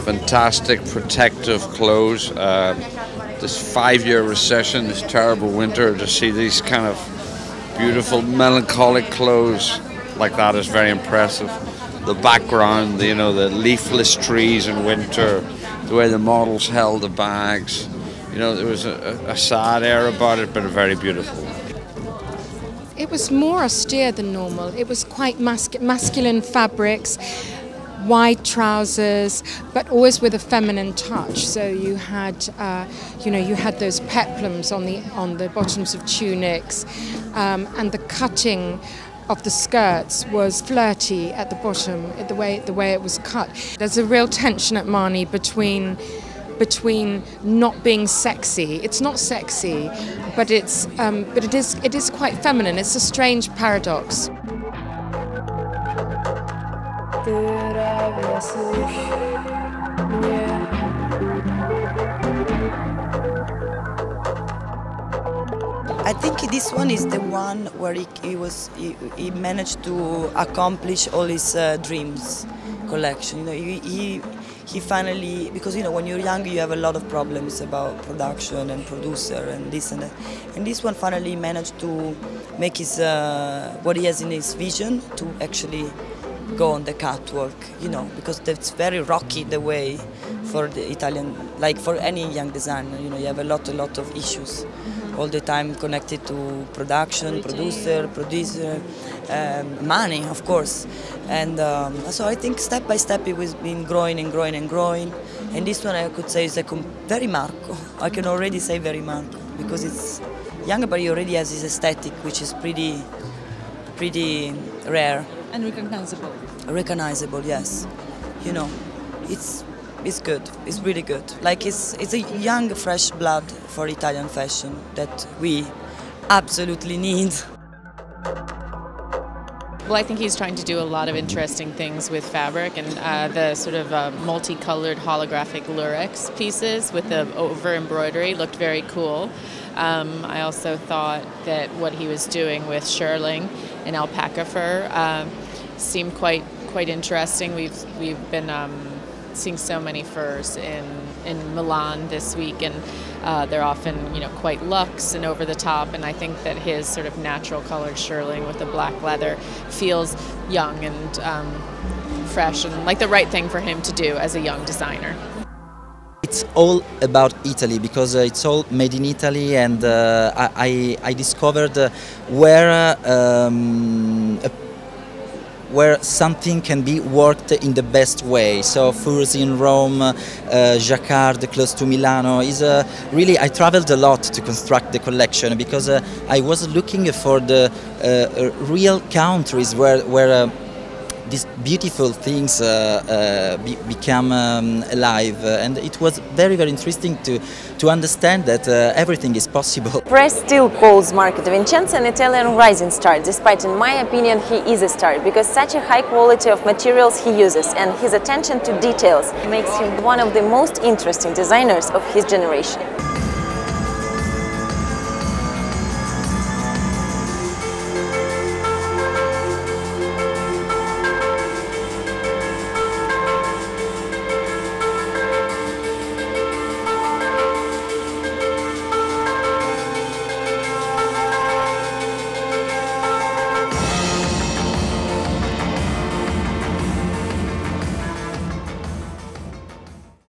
Fantastic protective clothes. This 5-year recession, this terrible winter, to see these kind of beautiful melancholic clothes like that is very impressive. The background, you know, the leafless trees in winter, the way the models held the bags. You know, there was a sad air about it, but very beautiful. It was more austere than normal. It was quite masculine fabrics, wide trousers, but always with a feminine touch. So you had, you had those peplums on the bottoms of tunics, and the cutting of the skirts was flirty at the bottom. The way it was cut. There's a real tension at Marni between not being sexy. It's not sexy, but it is quite feminine. It's a strange paradox. I think this one is the one where he managed to accomplish all his dreams collection. You know, he finally, because you know when you're young you have a lot of problems about production and producer and this and that, and this one finally managed to make his what he has in his vision to actually go on the catwalk, you know, because that's very rocky the way for the Italian, like for any young designer, you know, you have a lot of issues all the time connected to production, producer, money, of course. And so I think step by step it was been growing and growing and growing. And this one I could say is like very Marco. I can already say very Marco because it's younger, but he already has his aesthetic, which is pretty rare. And recognizable. Recognizable, yes. You know, it's good. It's really good. Like it's a young, fresh blood for Italian fashion that we absolutely need. Well, I think he's trying to do a lot of interesting things with fabric, and the sort of multicolored holographic lurex pieces with the over embroidery looked very cool. I also thought that what he was doing with shearling and alpaca fur seemed quite interesting. We've been seeing so many furs in Milan this week, and they're often quite luxe and over the top. And I think that his sort of natural colored shearling with the black leather feels young and fresh and like the right thing for him to do as a young designer. It's all about Italy because it's all made in Italy, and I discovered where something can be worked in the best way. So furs in Rome, jacquard close to Milano is really. I traveled a lot to construct the collection because I was looking for the real countries where these beautiful things become alive, and it was very interesting to understand that everything is possible. Press still calls Marco De Vincenzo an Italian rising star, despite in my opinion he is a star, because such a high quality of materials he uses and his attention to details makes him one of the most interesting designers of his generation.